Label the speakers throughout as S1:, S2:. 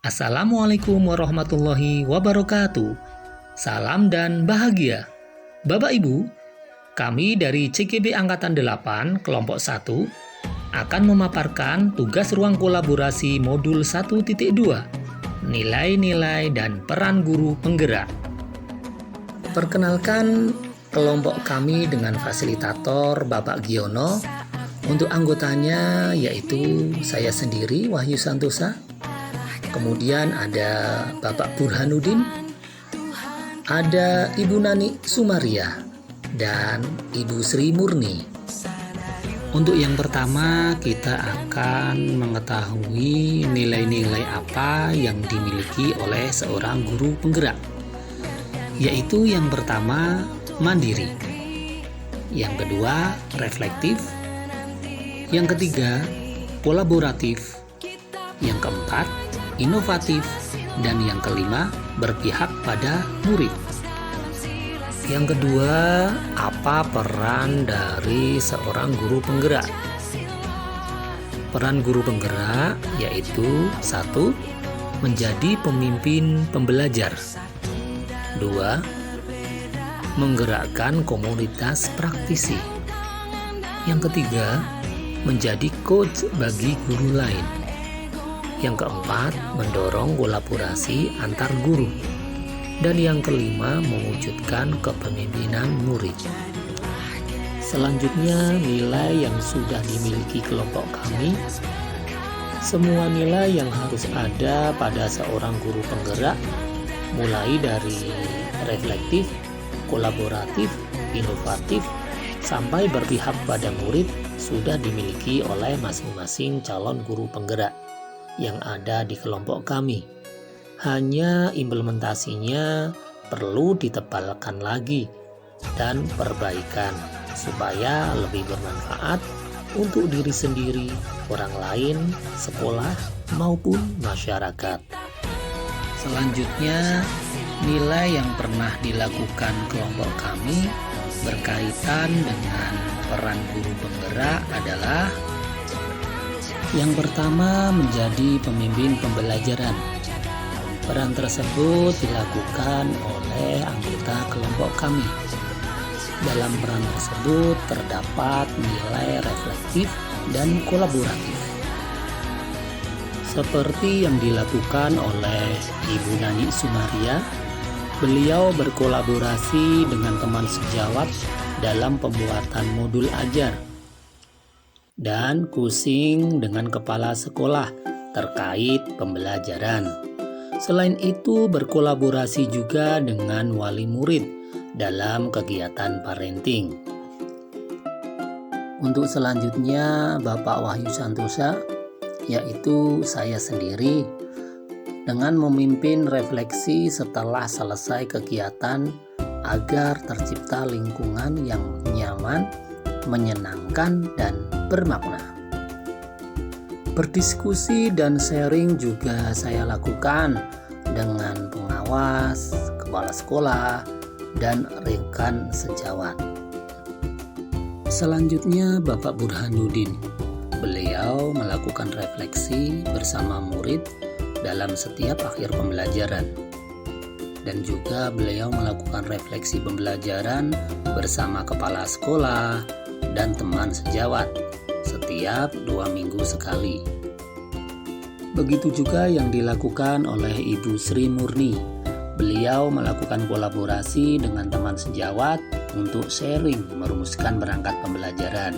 S1: Assalamualaikum warahmatullahi wabarakatuh. Salam dan bahagia. Bapak Ibu, kami dari CGB Angkatan 8 Kelompok 1 akan memaparkan tugas ruang kolaborasi modul 1.2, nilai-nilai dan peran guru penggerak. Perkenalkan kelompok kami dengan fasilitator Bapak Giono. Untuk anggotanya yaitu saya sendiri, Wahyu Santosa. Kemudian ada Bapak Burhanuddin, ada Ibu Nani Sumaria, dan Ibu Sri Murni. Untuk yang pertama, kita akan mengetahui nilai-nilai apa yang dimiliki oleh seorang guru penggerak. Yaitu yang pertama, mandiri. Yang kedua, reflektif. Yang ketiga, kolaboratif. Yang keempat, inovatif, dan yang kelima, berpihak pada murid. Yang kedua, apa peran dari seorang guru penggerak? Peran guru penggerak yaitu 1. Menjadi pemimpin pembelajar. 2. Menggerakkan komunitas praktisi. Yang ketiga, menjadi coach bagi guru lain. Yang keempat, mendorong kolaborasi antar guru. Dan yang kelima, mewujudkan kepemimpinan murid. Selanjutnya, nilai yang sudah dimiliki kelompok kami. Semua nilai yang harus ada pada seorang guru penggerak, mulai dari reflektif, kolaboratif, inovatif, sampai berpihak pada murid, sudah dimiliki oleh masing-masing calon guru penggerak yang ada di kelompok kami. Hanya implementasinya perlu ditebalkan lagi dan perbaikan supaya lebih bermanfaat untuk diri sendiri, orang lain, sekolah, maupun masyarakat. Selanjutnya, nilai yang pernah dilakukan kelompok kami berkaitan dengan peran guru penggerak adalah: yang pertama, menjadi pemimpin pembelajaran. Peran tersebut dilakukan oleh anggota kelompok kami. Dalam peran tersebut terdapat nilai reflektif dan kolaboratif. Seperti yang dilakukan oleh Ibu Nani Sumaria, beliau berkolaborasi dengan teman sejawat dalam pembuatan modul ajar dan kusing dengan kepala sekolah terkait pembelajaran. Selain itu, berkolaborasi juga dengan wali murid dalam kegiatan parenting. Untuk selanjutnya, Bapak Wahyu Santosa, yaitu saya sendiri, dengan memimpin refleksi setelah selesai kegiatan agar tercipta lingkungan yang nyaman, menyenangkan, dan bermakna. Berdiskusi dan sharing juga saya lakukan dengan pengawas, kepala sekolah, dan rekan sejawat. Selanjutnya, Bapak Burhanuddin. Beliau melakukan refleksi bersama murid dalam setiap akhir pembelajaran. Dan juga beliau melakukan refleksi pembelajaran bersama kepala sekolah dan teman sejawat setiap 2 minggu sekali. Begitu juga yang dilakukan oleh Ibu Sri Murni. Beliau melakukan kolaborasi dengan teman sejawat untuk sharing merumuskan berangkat pembelajaran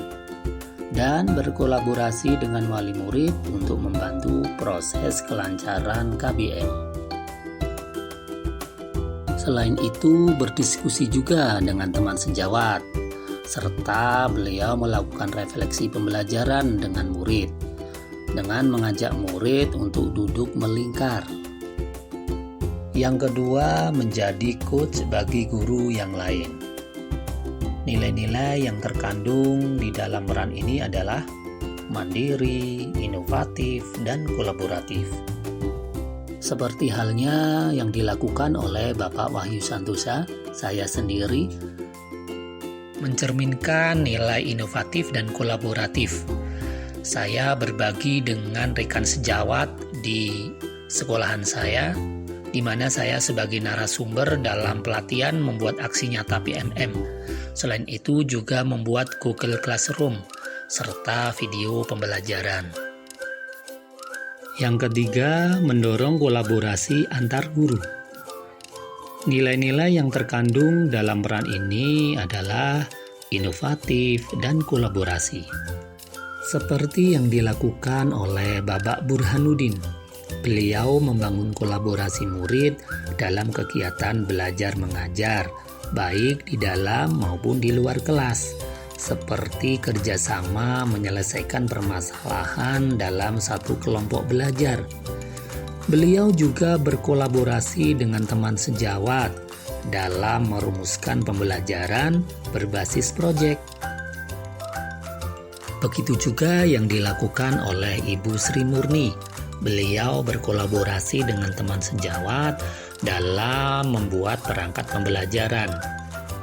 S1: dan berkolaborasi dengan wali murid untuk membantu proses kelancaran KBM. Selain itu, berdiskusi juga dengan teman sejawat, serta beliau melakukan refleksi pembelajaran dengan murid, dengan mengajak murid untuk duduk melingkar. Yang kedua, menjadi coach bagi guru yang lain. Nilai-nilai yang terkandung di dalam peran ini adalah mandiri, inovatif, dan kolaboratif. Seperti halnya yang dilakukan oleh Bapak Wahyu Santosa, saya sendiri, mencerminkan nilai inovatif dan kolaboratif. Saya berbagi dengan rekan sejawat di sekolahan saya, di mana saya sebagai narasumber dalam pelatihan membuat aksi nyata PMM. Selain itu juga membuat Google Classroom, serta video pembelajaran. Yang ketiga, mendorong kolaborasi antar guru. Nilai-nilai yang terkandung dalam peran ini adalah inovatif dan kolaborasi. Seperti yang dilakukan oleh Bapak Burhanuddin. Beliau membangun kolaborasi murid dalam kegiatan belajar mengajar, baik di dalam maupun di luar kelas, seperti kerjasama menyelesaikan permasalahan dalam satu kelompok belajar. Beliau juga berkolaborasi dengan teman sejawat dalam merumuskan pembelajaran berbasis proyek. Begitu juga yang dilakukan oleh Ibu Sri Murni. Beliau berkolaborasi dengan teman sejawat dalam membuat perangkat pembelajaran.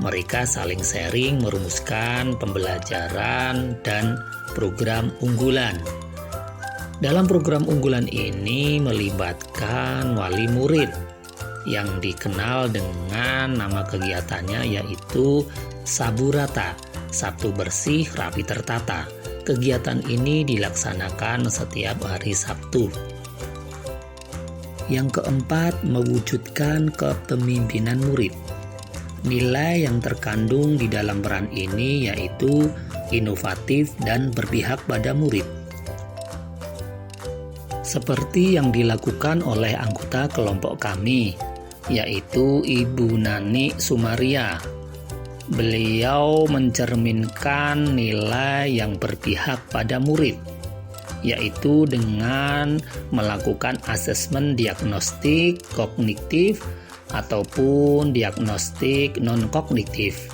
S1: Mereka saling sharing merumuskan pembelajaran dan program unggulan. Dalam program unggulan ini melibatkan wali murid yang dikenal dengan nama kegiatannya yaitu Saburata, Sabtu Bersih Rapi Tertata. Kegiatan ini dilaksanakan setiap hari Sabtu. Yang keempat, mewujudkan kepemimpinan murid. Nilai yang terkandung di dalam peran ini yaitu inovatif dan berpihak pada murid. Seperti yang dilakukan oleh anggota kelompok kami, yaitu Ibu Nani Sumaria. Beliau mencerminkan nilai yang berpihak pada murid, yaitu dengan melakukan asesmen diagnostik kognitif ataupun diagnostik non-kognitif.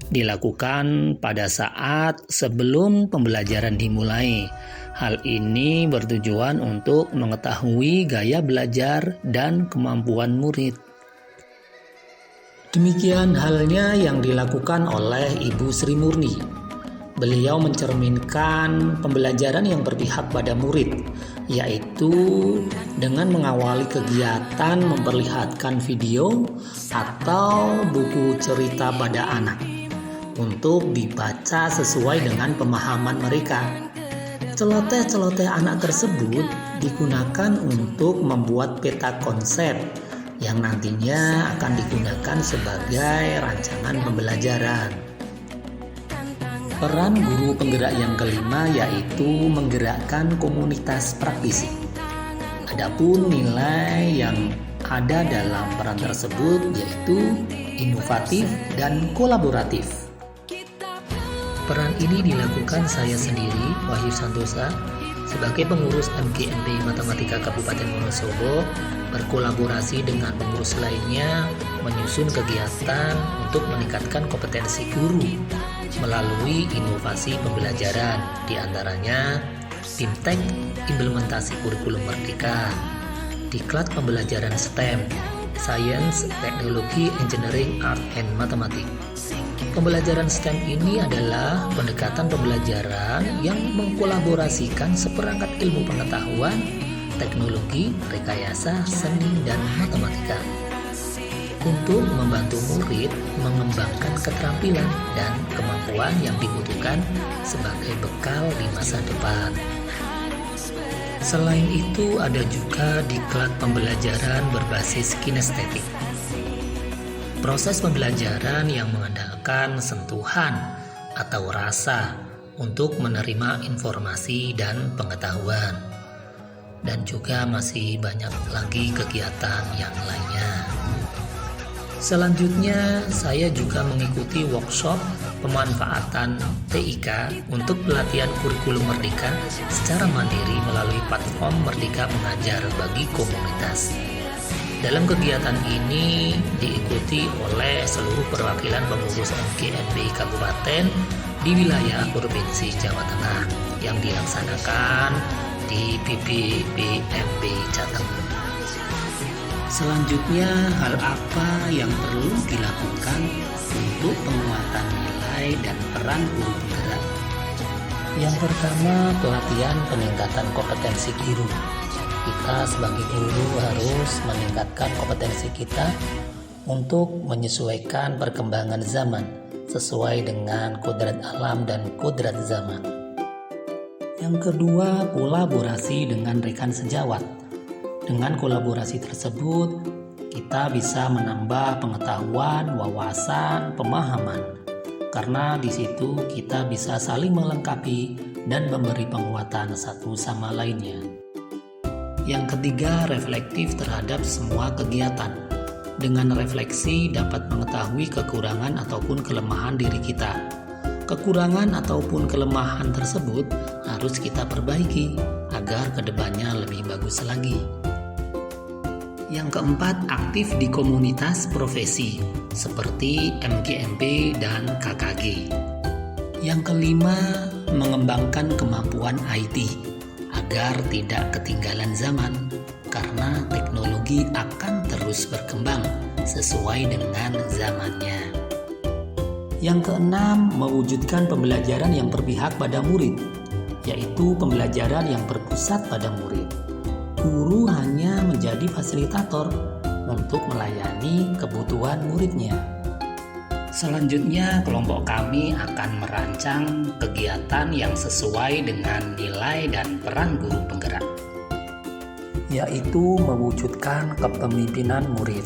S1: Dilakukan pada saat sebelum pembelajaran dimulai. Hal ini bertujuan untuk mengetahui gaya belajar dan kemampuan murid. Demikian halnya yang dilakukan oleh Ibu Sri Murni. Beliau mencerminkan pembelajaran yang berpihak pada murid, yaitu dengan mengawali kegiatan memperlihatkan video atau buku cerita pada anak untuk dibaca sesuai dengan pemahaman mereka. Celoteh-celoteh anak tersebut digunakan untuk membuat peta konsep yang nantinya akan digunakan sebagai rancangan pembelajaran. Peran guru penggerak yang kelima yaitu menggerakkan komunitas praktisi. Adapun nilai yang ada dalam peran tersebut yaitu inovatif dan kolaboratif. Peran ini dilakukan saya sendiri, Wahyu Santosa, sebagai pengurus MGMP Matematika Kabupaten Wonosobo, berkolaborasi dengan pengurus lainnya menyusun kegiatan untuk meningkatkan kompetensi guru melalui inovasi pembelajaran, diantaranya Bimtek Implementasi Kurikulum Merdeka, Diklat Pembelajaran STEM, Science, Teknologi, Engineering, Art, and Mathematics. Pembelajaran STEM ini adalah pendekatan pembelajaran yang mengkolaborasikan seperangkat ilmu pengetahuan, teknologi, rekayasa, seni, dan matematika untuk membantu murid mengembangkan keterampilan dan kemampuan yang dibutuhkan sebagai bekal di masa depan. Selain itu, ada juga diklat pembelajaran berbasis kinestetik. Proses pembelajaran yang mengandalkan sentuhan atau rasa untuk menerima informasi dan pengetahuan. Dan juga masih banyak lagi kegiatan yang lainnya. Selanjutnya, saya juga mengikuti workshop pemanfaatan TIK untuk pelatihan kurikulum Merdeka secara mandiri melalui platform Merdeka Mengajar bagi komunitas. Dalam kegiatan ini diikuti oleh seluruh perwakilan pengurus MGMP Kabupaten di wilayah Provinsi Jawa Tengah yang dilaksanakan di PPPMB Jateng. Selanjutnya, hal apa yang perlu dilakukan untuk penguatan nilai dan peran guru penggerak? Yang pertama, pelatihan peningkatan kompetensi guru. Kita kita sebagai guru harus meningkatkan kompetensi kita untuk menyesuaikan perkembangan zaman sesuai dengan kodrat alam dan kodrat zaman. Yang kedua, kolaborasi dengan rekan sejawat. Dengan kolaborasi tersebut, kita bisa menambah pengetahuan, wawasan, pemahaman. Karena di situ kita bisa saling melengkapi dan memberi penguatan satu sama lainnya. Yang ketiga, reflektif terhadap semua kegiatan. Dengan refleksi dapat mengetahui kekurangan ataupun kelemahan diri kita. Kekurangan ataupun kelemahan tersebut harus kita perbaiki agar kedepannya lebih bagus lagi. Yang keempat, aktif di komunitas profesi seperti MGMP dan KKG. Yang kelima, mengembangkan kemampuan IT agar tidak ketinggalan zaman karena teknologi akan terus berkembang sesuai dengan zamannya. Yang keenam, mewujudkan pembelajaran yang berpihak pada murid, yaitu pembelajaran yang berpusat pada murid. Guru hanya menjadi fasilitator untuk melayani kebutuhan muridnya. Selanjutnya, kelompok kami akan merancang kegiatan yang sesuai dengan nilai dan peran guru penggerak, yaitu mewujudkan kepemimpinan murid.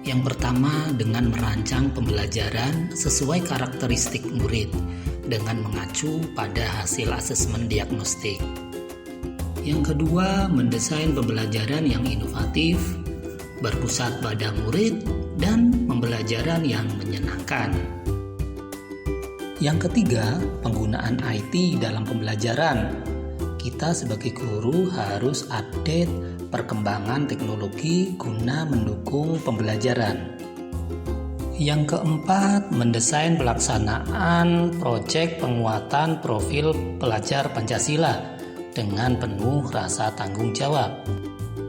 S1: Yang pertama, dengan merancang pembelajaran sesuai karakteristik murid dengan mengacu pada hasil asesmen diagnostik. Yang kedua, mendesain pembelajaran yang inovatif, berpusat pada murid, dan pembelajaran yang menyenangkan. Yang ketiga, penggunaan IT dalam pembelajaran. Kita sebagai guru harus update perkembangan teknologi guna mendukung pembelajaran. Yang keempat, mendesain pelaksanaan proyek penguatan profil pelajar Pancasila dengan penuh rasa tanggung jawab.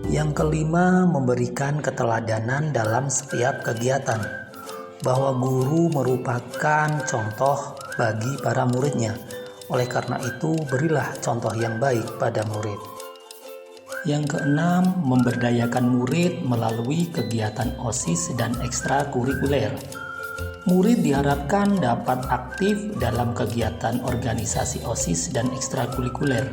S1: Yang kelima, memberikan keteladanan dalam setiap kegiatan, bahwa guru merupakan contoh bagi para muridnya. Oleh karena itu, berilah contoh yang baik pada murid. Yang keenam, memberdayakan murid melalui kegiatan OSIS dan ekstrakurikuler. Murid diharapkan dapat aktif dalam kegiatan organisasi OSIS dan ekstrakurikuler.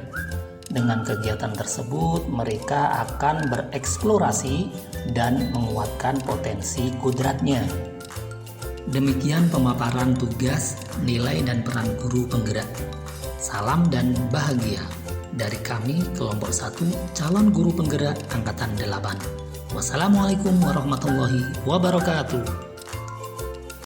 S1: Dengan kegiatan tersebut, mereka akan bereksplorasi dan menguatkan potensi kodratnya. Demikian pemaparan tugas, nilai, dan peran guru penggerak. Salam dan bahagia dari kami kelompok 1 calon guru penggerak angkatan 8. Wassalamualaikum warahmatullahi wabarakatuh.